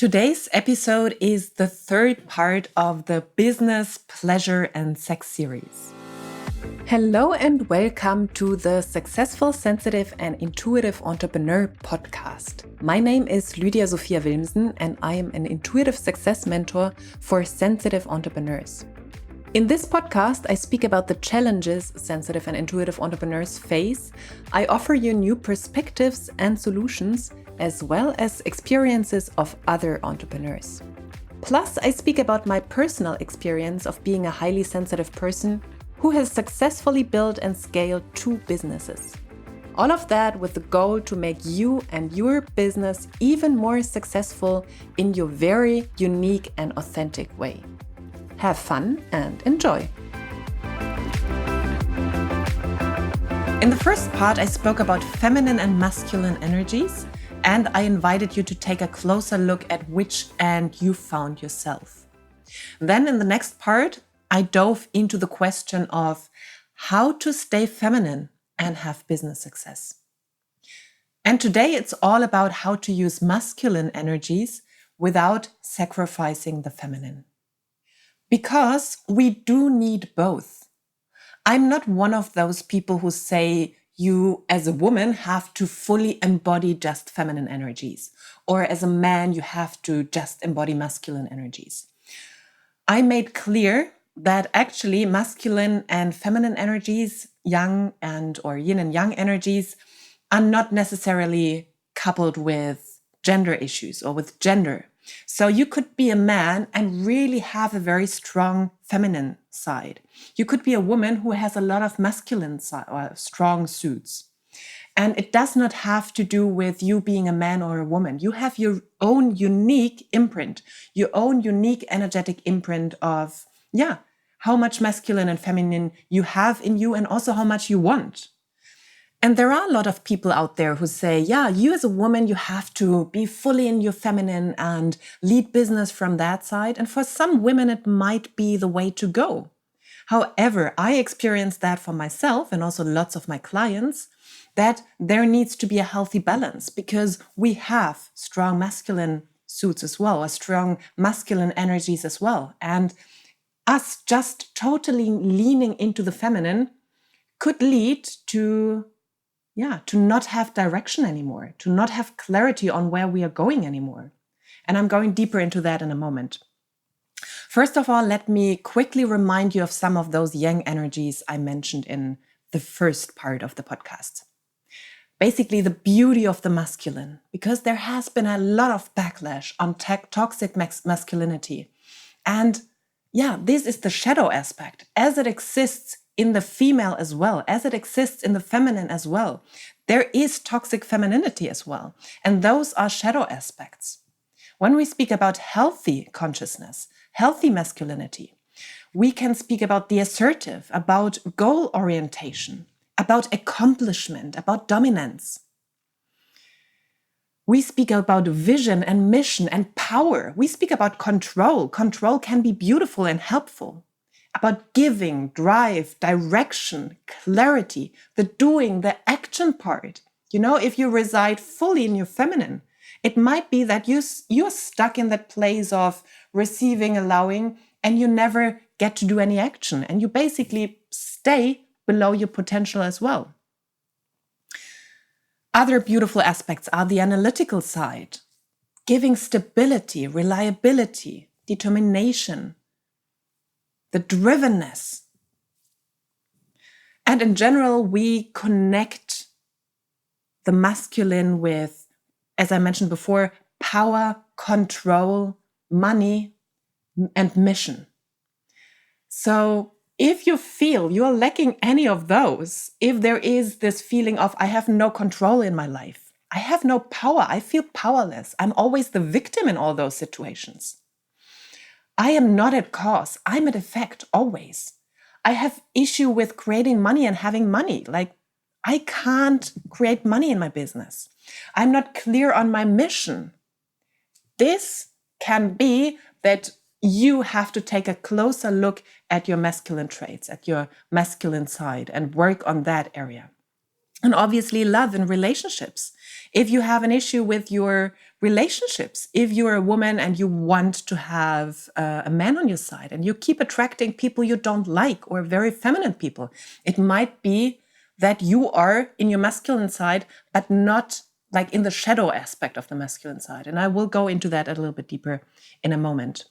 Today's episode is the third part of the Business, Pleasure and Sex series. Hello and welcome to the Successful, Sensitive and Intuitive Entrepreneur podcast. My name is Lydia Sophia Wilmsen and I am an intuitive success mentor for sensitive entrepreneurs. In this podcast, I speak about the challenges sensitive and intuitive entrepreneurs face. I offer you new perspectives and solutions, as well as experiences of other entrepreneurs. Plus, I speak about my personal experience of being a highly sensitive person who has successfully built and scaled 2 businesses. All of that with the goal to make you and your business even more successful in your very unique and authentic way. Have fun and enjoy. In the first part, I spoke about feminine and masculine energies, and I invited you to take a closer look at which end you found yourself. Then in the next part, I dove into the question of how to stay feminine and have business success. And today it's all about how to use masculine energies without sacrificing the feminine. Because we do need both. I'm not one of those people who say you as a woman have to fully embody just feminine energies, or as a man you have to just embody masculine energies. I made clear that actually masculine and feminine energies, yang or yin and yang energies, are not necessarily coupled with gender issues or with gender. So you could be a man and really have a very strong feminine side. You could be a woman who has a lot of masculine side or strong suits. And it does not have to do with you being a man or a woman. You have your own unique imprint, your own unique energetic imprint of, how much masculine and feminine you have in you and also how much you want. And there are a lot of people out there who say, you as a woman, you have to be fully in your feminine and lead business from that side. And for some women, it might be the way to go. However, I experienced that for myself and also lots of my clients, that there needs to be a healthy balance because we have strong masculine suits as well, or strong masculine energies as well. And us just totally leaning into the feminine could lead to not have direction anymore, to not have clarity on where we are going anymore. And I'm going deeper into that in a moment. First of all, let me quickly remind you of some of those yang energies I mentioned in the first part of the podcast. Basically, the beauty of the masculine, because there has been a lot of backlash on toxic masculinity. And this is the shadow aspect, as it exists in the female as well, as it exists in the feminine as well. There is toxic femininity as well. And those are shadow aspects. When we speak about healthy consciousness, healthy masculinity, we can speak about the assertive, about goal orientation, about accomplishment, about dominance. We speak about vision and mission and power. We speak about control. Control can be beautiful and helpful. About giving, drive, direction, clarity, the doing, the action part. If you reside fully in your feminine, it might be that you're stuck in that place of receiving, allowing, and you never get to do any action. And you basically stay below your potential as well. Other beautiful aspects are the analytical side, giving stability, reliability, determination, the drivenness. And in general, we connect the masculine with, as I mentioned before, power, control, money, and mission. So if you feel you're lacking any of those, if there is this feeling of, I have no control in my life, I have no power, I feel powerless, I'm always the victim in all those situations. I am not at cause. I'm at effect always. I have issue with creating money and having money. Like, I can't create money in my business. I'm not clear on my mission. This can be that you have to take a closer look at your masculine traits, at your masculine side, and work on that area. And obviously love and relationships. If you have an issue with your relationships, if you're a woman and you want to have a man on your side and you keep attracting people you don't like or very feminine people, it might be that you are in your masculine side, but not like in the shadow aspect of the masculine side. And I will go into that a little bit deeper in a moment.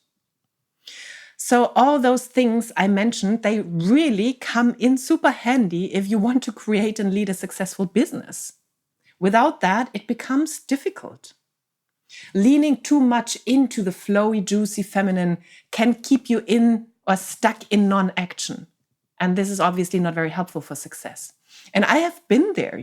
So all those things I mentioned, they really come in super handy if you want to create and lead a successful business. Without that, it becomes difficult. Leaning too much into the flowy, juicy feminine can keep you in or stuck in non-action. And this is obviously not very helpful for success. And I have been there,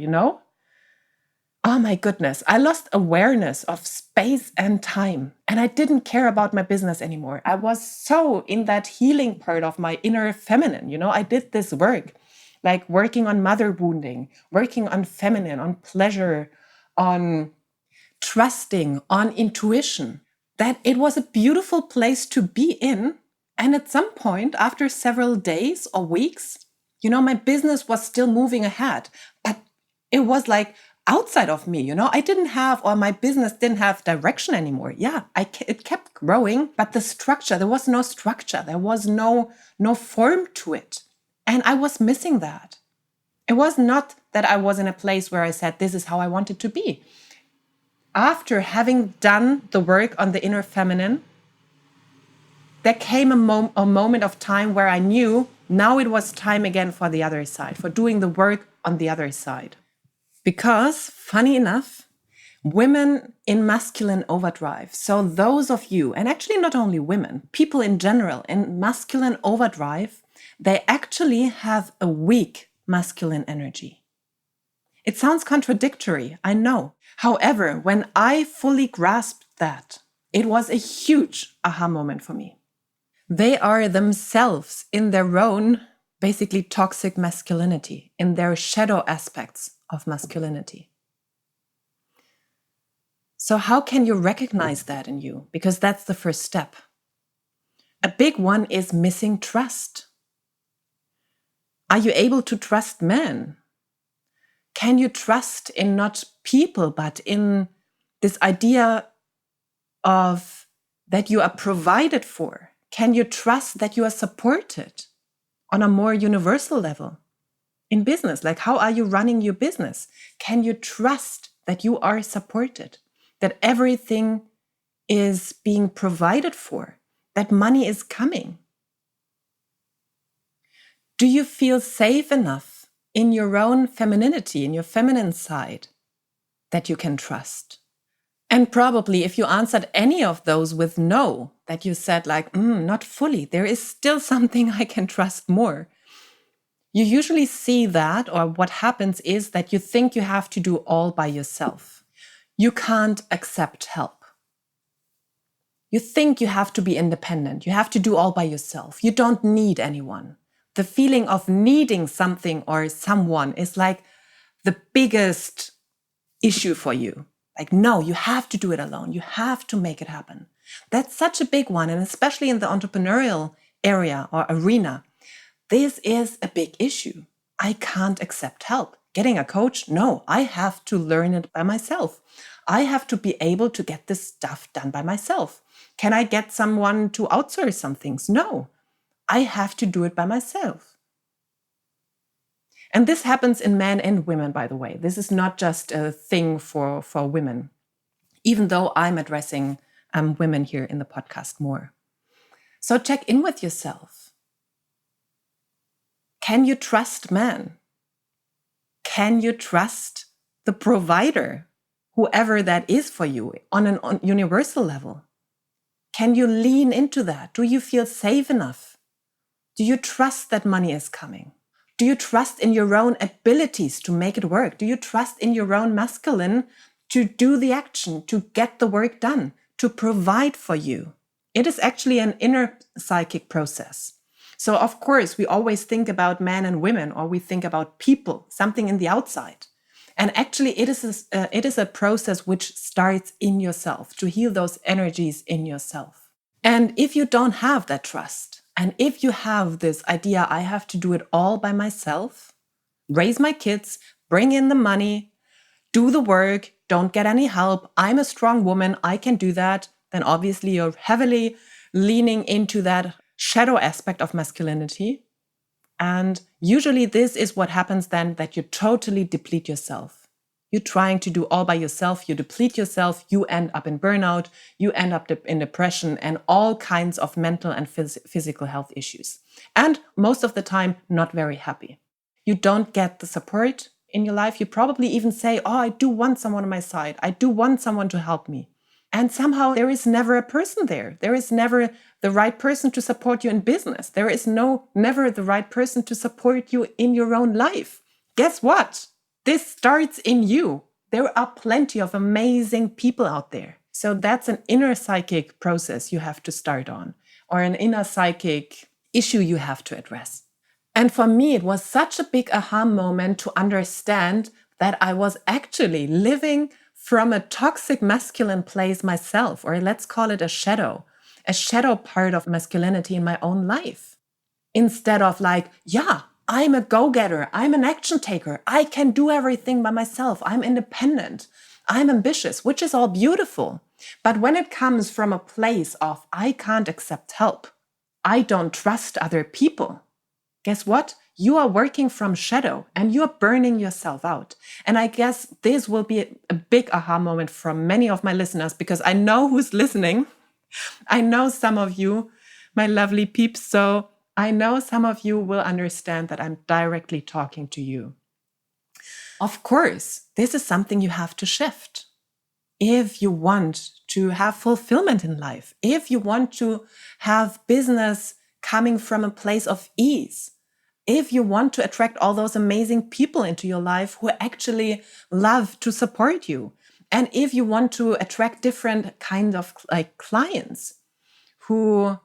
Oh my goodness, I lost awareness of space and time, and I didn't care about my business anymore. I was so in that healing part of my inner feminine. I did this work, like working on mother wounding, working on feminine, on pleasure, on trusting, on intuition, that it was a beautiful place to be in. And at some point, after several days or weeks, my business was still moving ahead, but it was like outside of me, I didn't have, or my business didn't have direction anymore. Yeah, it kept growing, but there was no structure. There was no form to it. And I was missing that. It was not that I was in a place where I said, this is how I want it to be. After having done the work on the inner feminine, there came a moment of time where I knew now it was time again for the other side, for doing the work on the other side. Because, funny enough, women in masculine overdrive, so those of you, and actually not only women, people in general in masculine overdrive, they actually have a weak masculine energy. It sounds contradictory, I know. However, when I fully grasped that, it was a huge aha moment for me. They are themselves in their own, basically toxic masculinity, in their shadow aspects of masculinity. So how can you recognize that in you? Because that's the first step. A big one is missing trust. Are you able to trust men? Can you trust in not people, but in this idea of that you are provided for? Can you trust that you are supported on a more universal level? In business, like how are you running your business? Can you trust that you are supported, that everything is being provided for, that money is coming? Do you feel safe enough in your own femininity, in your feminine side, that you can trust? And probably if you answered any of those with no, that you said like, not fully, there is still something I can trust more. You usually see that, or what happens is that you think you have to do all by yourself. You can't accept help. You think you have to be independent. You have to do all by yourself. You don't need anyone. The feeling of needing something or someone is like the biggest issue for you. Like, no, you have to do it alone. You have to make it happen. That's such a big one. And especially in the entrepreneurial area or arena, this is a big issue. I can't accept help. Getting a coach? No, I have to learn it by myself. I have to be able to get this stuff done by myself. Can I get someone to outsource some things? No, I have to do it by myself. And this happens in men and women, by the way. This is not just a thing for women, even though I'm addressing women here in the podcast more. So check in with yourself. Can you trust men? Can you trust the provider, whoever that is for you, on an universal level? Can you lean into that? Do you feel safe enough? Do you trust that money is coming? Do you trust in your own abilities to make it work? Do you trust in your own masculine to do the action, to get the work done, to provide for you? It is actually an inner psychic process. So of course, we always think about men and women, or we think about people, something in the outside. And actually, it is a process which starts in yourself, to heal those energies in yourself. And if you don't have that trust, and if you have this idea, I have to do it all by myself, raise my kids, bring in the money, do the work, don't get any help. I'm a strong woman. I can do that. Then obviously you're heavily leaning into that shadow aspect of masculinity. And usually this is what happens then, that you totally deplete yourself. You're trying to do all by yourself. You deplete yourself. You end up in burnout. You end up in depression and all kinds of mental and physical health issues. And most of the time, not very happy. You don't get the support in your life. You probably even say, oh, I do want someone on my side. I do want someone to help me. And somehow there is never a person there. There is never the right person to support you in business. There is never the right person to support you in your own life. Guess what? This starts in you. There are plenty of amazing people out there. So that's an inner psychic process you have to start on, or an inner psychic issue you have to address. And for me, it was such a big aha moment to understand that I was actually living from a toxic masculine place myself, or let's call it a shadow part of masculinity in my own life. Instead of like, yeah, I'm a go-getter, I'm an action taker, I can do everything by myself, I'm independent, I'm ambitious, which is all beautiful. But when it comes from a place of, I can't accept help, I don't trust other people, guess what? You are working from shadow and you're burning yourself out. And I guess this will be a big aha moment from many of my listeners, because I know who's listening. I know some of you, my lovely peeps. So I know some of you will understand that I'm directly talking to you. Of course, this is something you have to shift. If you want to have fulfillment in life, if you want to have business coming from a place of ease, if you want to attract all those amazing people into your life who actually love to support you, and if you want to attract different kinds of clients who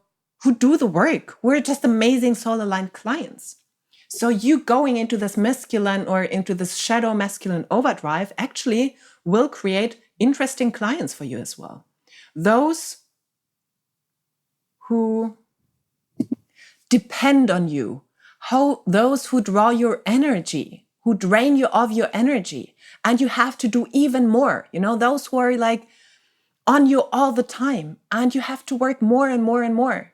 do the work, who are just amazing soul-aligned clients. So you going into this masculine or into this shadow masculine overdrive actually will create interesting clients for you as well. Those who depend on you, those who draw your energy, who drain you of your energy, and you have to do even more. Those who are like on you all the time, and you have to work more and more and more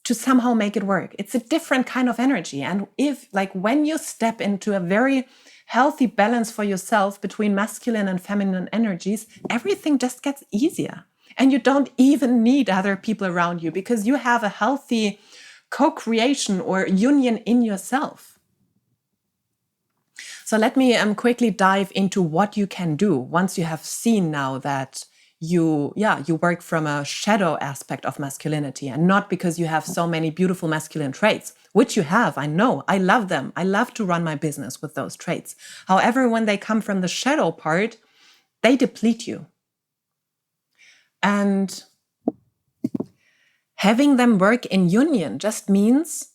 to somehow make it work. It's a different kind of energy. And when you step into a very healthy balance for yourself between masculine and feminine energies, everything just gets easier. And you don't even need other people around you, because you have a healthy co-creation or union in yourself. So let me quickly dive into what you can do once you have seen now that you work from a shadow aspect of masculinity, and not because you have so many beautiful masculine traits, which you have. I know, I love them. I love to run my business with those traits. However, when they come from the shadow part, they deplete you. And having them work in union just means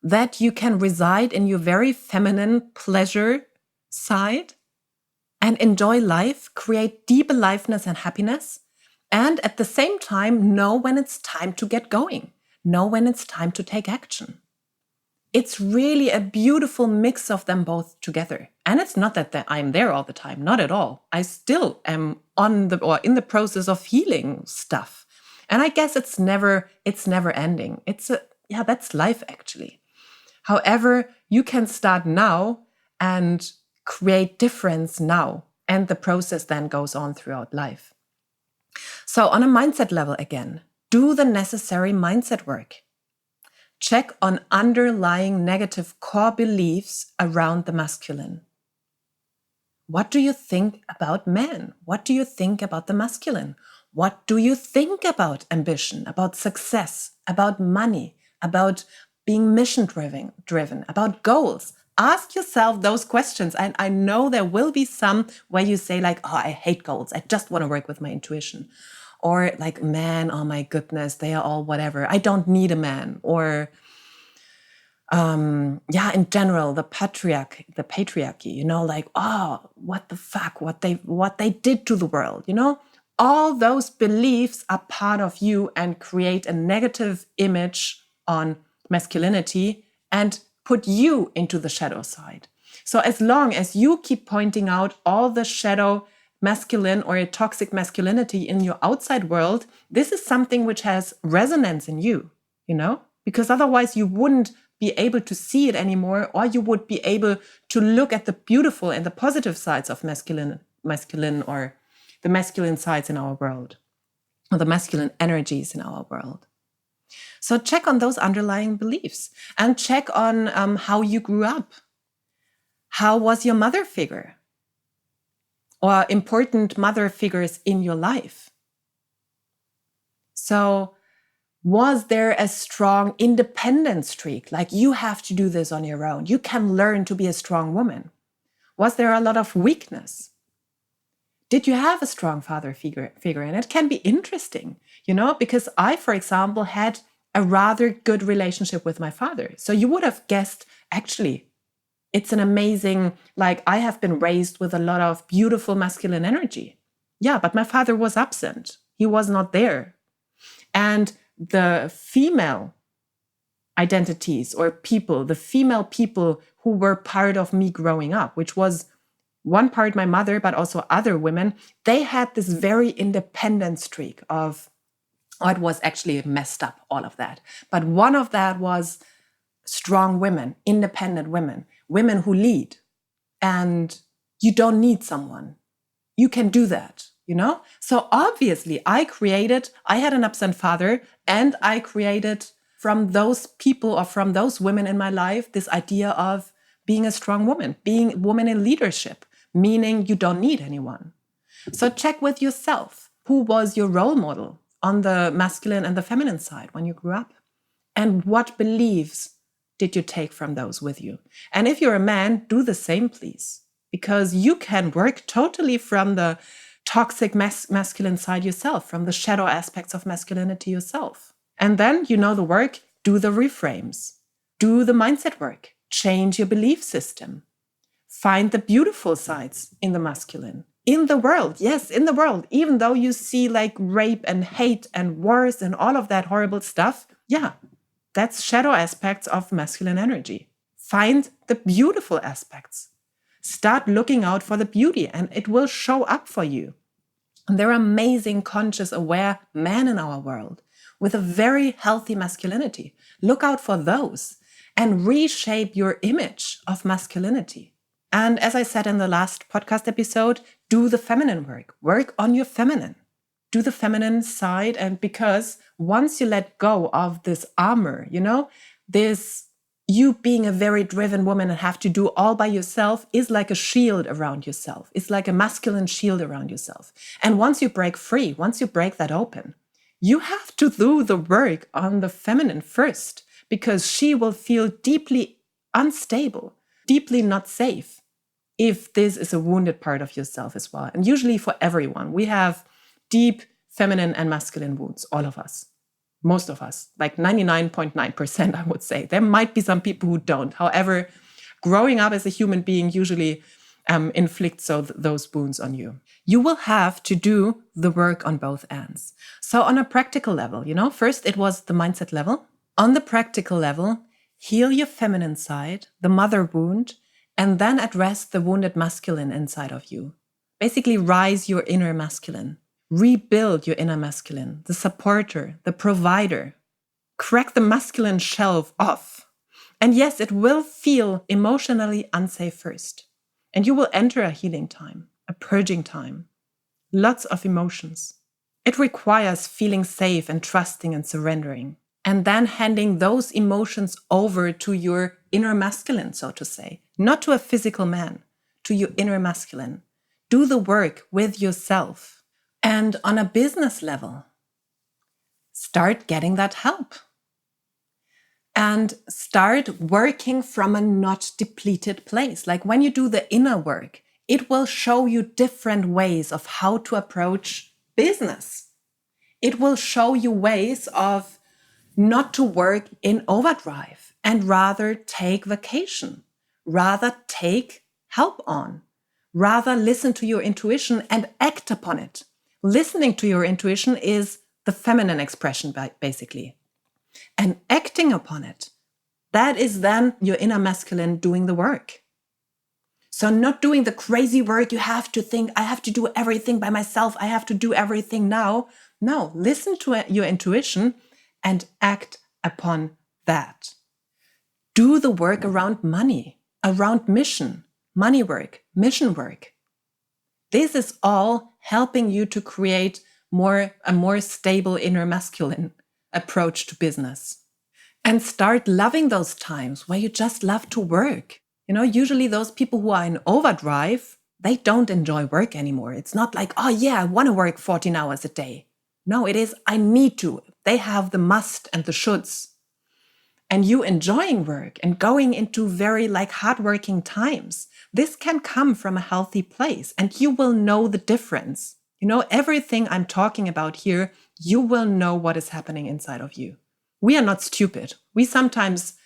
that you can reside in your very feminine pleasure side and enjoy life, create deep aliveness and happiness, and at the same time know when it's time to get going, know when it's time to take action. It's really a beautiful mix of them both together. And it's not that I'm there all the time, not at all. I still am in the process of healing stuff. And I guess it's never ending. That's life actually. However, you can start now and create difference now. And the process then goes on throughout life. So on a mindset level again, do the necessary mindset work. Check on underlying negative core beliefs around the masculine. What do you think about men? What do you think about the masculine? What do you think about ambition, about success, about money, about being mission-driven, about goals? Ask yourself those questions. And I know there will be some where you say like, oh, I hate goals. I just want to work with my intuition. Or like, man, oh my goodness, they are all whatever. I don't need a man. Or in general, the patriarchy, like, oh, what the fuck, what they did to the world, all those beliefs are part of you and create a negative image on masculinity and put you into the shadow side. So as long as you keep pointing out all the shadow masculine or a toxic masculinity in your outside world, this is something which has resonance in you, because otherwise you wouldn't be able to see it anymore, or you would be able to look at the beautiful and the positive sides of masculine or the masculine sides in our world, or the masculine energies in our world. So check on those underlying beliefs and check on how you grew up. How was your mother figure or important mother figures in your life? So was there a strong independent streak? Like, you have to do this on your own. You can learn to be a strong woman. Was there a lot of weakness? Did you have a strong father figure? And it can be interesting, because I, for example, had a rather good relationship with my father. So you would have guessed, actually, it's an amazing, I have been raised with a lot of beautiful masculine energy. Yeah, but my father was absent. He was not there. And the female identities or people, the female people who were part of me growing up, which was one part my mother, but also other women, they had this very independent streak of, it was actually messed up, all of that. But one of that was strong women, independent women, women who lead. And you don't need someone. You can do that, So obviously I had an absent father, and I created from those people or from those women in my life this idea of being a strong woman, being a woman in leadership, meaning you don't need anyone. So check with yourself. Who was your role model on the masculine and the feminine side when you grew up? And what beliefs did you take from those with you? And if you're a man, do the same, please. Because you can work totally from the toxic masculine side yourself, from the shadow aspects of masculinity yourself. And then, the work, do the reframes, do the mindset work, change your belief system, find the beautiful sides in the masculine, in the world. Yes, in the world, even though you see rape and hate and wars and all of that horrible stuff. Yeah, that's shadow aspects of masculine energy. Find the beautiful aspects. Start looking out for the beauty, and it will show up for you. And there are amazing, conscious, aware men in our world with a very healthy masculinity. Look out for those and reshape your image of masculinity. And as I said in the last podcast episode, do the feminine work. Work on your feminine. Do the feminine side. And because once you let go of this armor, this you being a very driven woman and have to do all by yourself is like a shield around yourself. It's like a masculine shield around yourself. And once you break free, once you break that open, you have to do the work on the feminine first, because she will feel deeply unstable, deeply not safe, if this is a wounded part of yourself as well. And usually for everyone, we have deep feminine and masculine wounds, all of us. Most of us, 99.9%, I would say. There might be some people who don't. However, growing up as a human being usually inflicts those wounds on you. You will have to do the work on both ends. So on a practical level, first it was the mindset level. On the practical level, heal your feminine side, the mother wound, and then address the wounded masculine inside of you. Basically, rise your inner masculine. Rebuild your inner masculine, the supporter, the provider. Crack the masculine shelf off. And yes, it will feel emotionally unsafe first. And you will enter a healing time, a purging time. Lots of emotions. It requires feeling safe and trusting and surrendering. And then handing those emotions over to your inner masculine, so to say. Not to a physical man, to your inner masculine. Do the work with yourself. And on a business level, start getting that help. And start working from a not depleted place. When you do the inner work, it will show you different ways of how to approach business. It will show you ways of not to work in overdrive and rather take vacation, rather take help on, rather listen to your intuition and act upon it. Listening to your intuition is the feminine expression, basically. And acting upon it, that is then your inner masculine doing the work. So not doing the crazy work, you have to think, I have to do everything by myself, I have to do everything now. No, listen to your intuition and act upon that. Do the work around money, around mission, money work, mission work. This is all helping you to create a more stable inner masculine approach to business. And start loving those times where you just love to work. Usually those people who are in overdrive, they don't enjoy work anymore. It's not like, oh yeah, I want to work 14 hours a day. No, it is, I need to. They have the must and the shoulds. And you enjoying work and going into very hardworking times, this can come from a healthy place and you will know the difference. Everything I'm talking about here, you will know what is happening inside of you. We are not stupid. We sometimes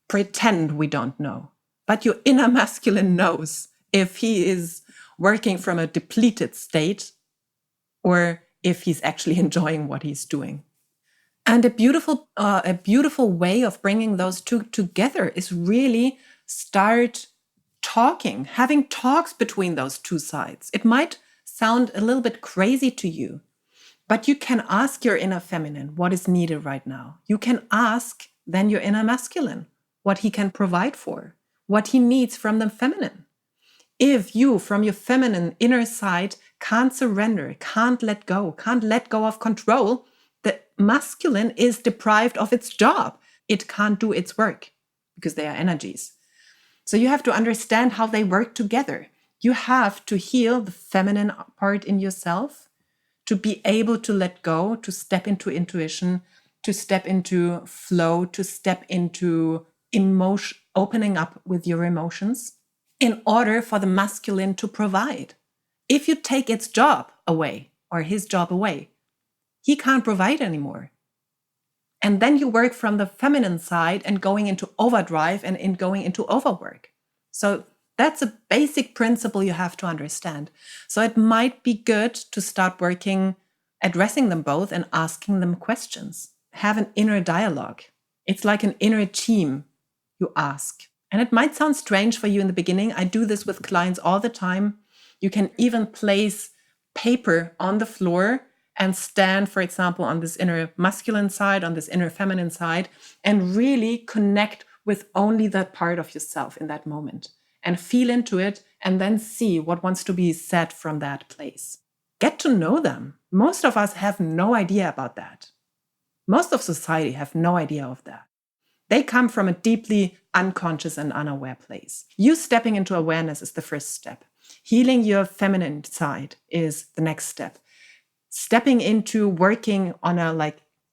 pretend we don't know. But your inner masculine knows if he is working from a depleted state or if he's actually enjoying what he's doing. And a beautiful way of bringing those two together is really start talking, having talks between those two sides. It might sound a little bit crazy to you, but you can ask your inner feminine what is needed right now. You can ask then your inner masculine what he can provide for, what he needs from the feminine. If you, from your feminine inner side, can't surrender, can't let go of control, the masculine is deprived of its job. It can't do its work because they are energies. So you have to understand how they work together. You have to heal the feminine part in yourself to be able to let go, to step into intuition, to step into flow, to step into emotion, opening up with your emotions in order for the masculine to provide. If you take its job away or his job away, he can't provide anymore. And then you work from the feminine side and going into overdrive and going into overwork. So that's a basic principle you have to understand. So it might be good to start working, addressing them both and asking them questions. Have an inner dialogue. It's like an inner team you ask. And it might sound strange for you in the beginning. I do this with clients all the time. You can even place paper on the floor and stand, for example, on this inner masculine side, on this inner feminine side, and really connect with only that part of yourself in that moment and feel into it and then see what wants to be said from that place. Get to know them. Most of us have no idea about that. Most of society have no idea of that. They come from a deeply unconscious and unaware place. You stepping into awareness is the first step. Healing your feminine side is the next step. Stepping into working on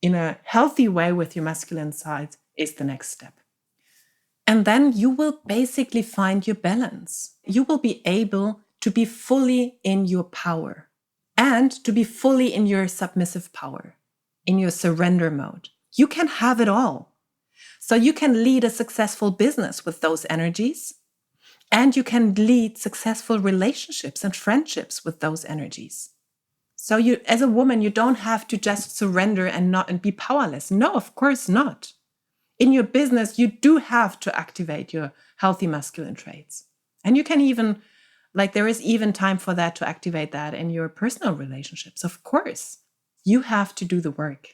in a healthy way with your masculine side is the next step. And then you will basically find your balance. You will be able to be fully in your power and to be fully in your submissive power, in your surrender mode. You can have it all. So you can lead a successful business with those energies, and you can lead successful relationships and friendships with those energies. So you, as a woman, you don't have to just surrender and be powerless. No, of course not. In your business, you do have to activate your healthy masculine traits. And you can even, there is even time for that to activate that in your personal relationships. Of course, you have to do the work.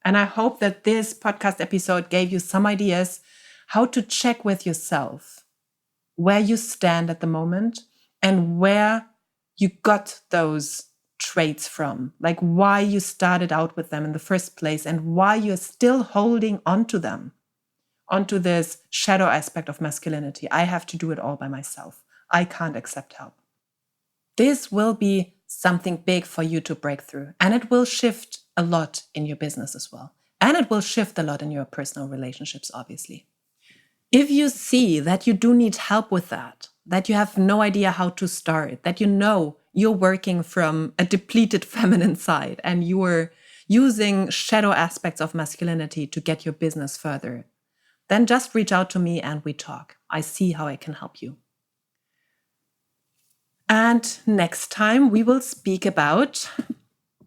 And I hope that this podcast episode gave you some ideas how to check with yourself where you stand at the moment and where you got those traits from, why you started out with them in the first place and why you're still holding onto them, onto this shadow aspect of masculinity. I have to do it all by myself. I can't accept help. This will be something big for you to break through, and it will shift a lot in your business as well. And it will shift a lot in your personal relationships, obviously. If you see that you do need help with that you have no idea how to start, that you're working from a depleted feminine side and you're using shadow aspects of masculinity to get your business further, then just reach out to me and we talk. I see how I can help you. And next time we will speak about,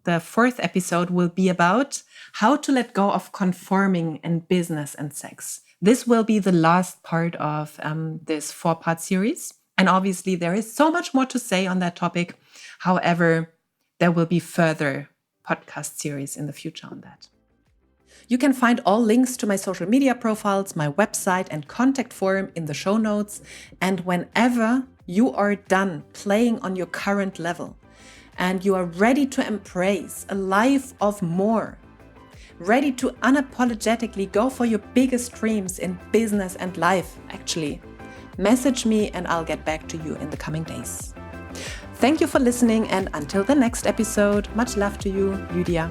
the fourth episode will be about how to let go of conforming in business and sex. This will be the last part of this 4-part series. And obviously, there is so much more to say on that topic. However, there will be further podcast series in the future on that. You can find all links to my social media profiles, my website, and contact form in the show notes. And whenever you are done playing on your current level and you are ready to embrace a life of more, ready to unapologetically go for your biggest dreams in business and life, actually, message me and I'll get back to you in the coming days. Thank you for listening, and until the next episode, much love to you, Lydia.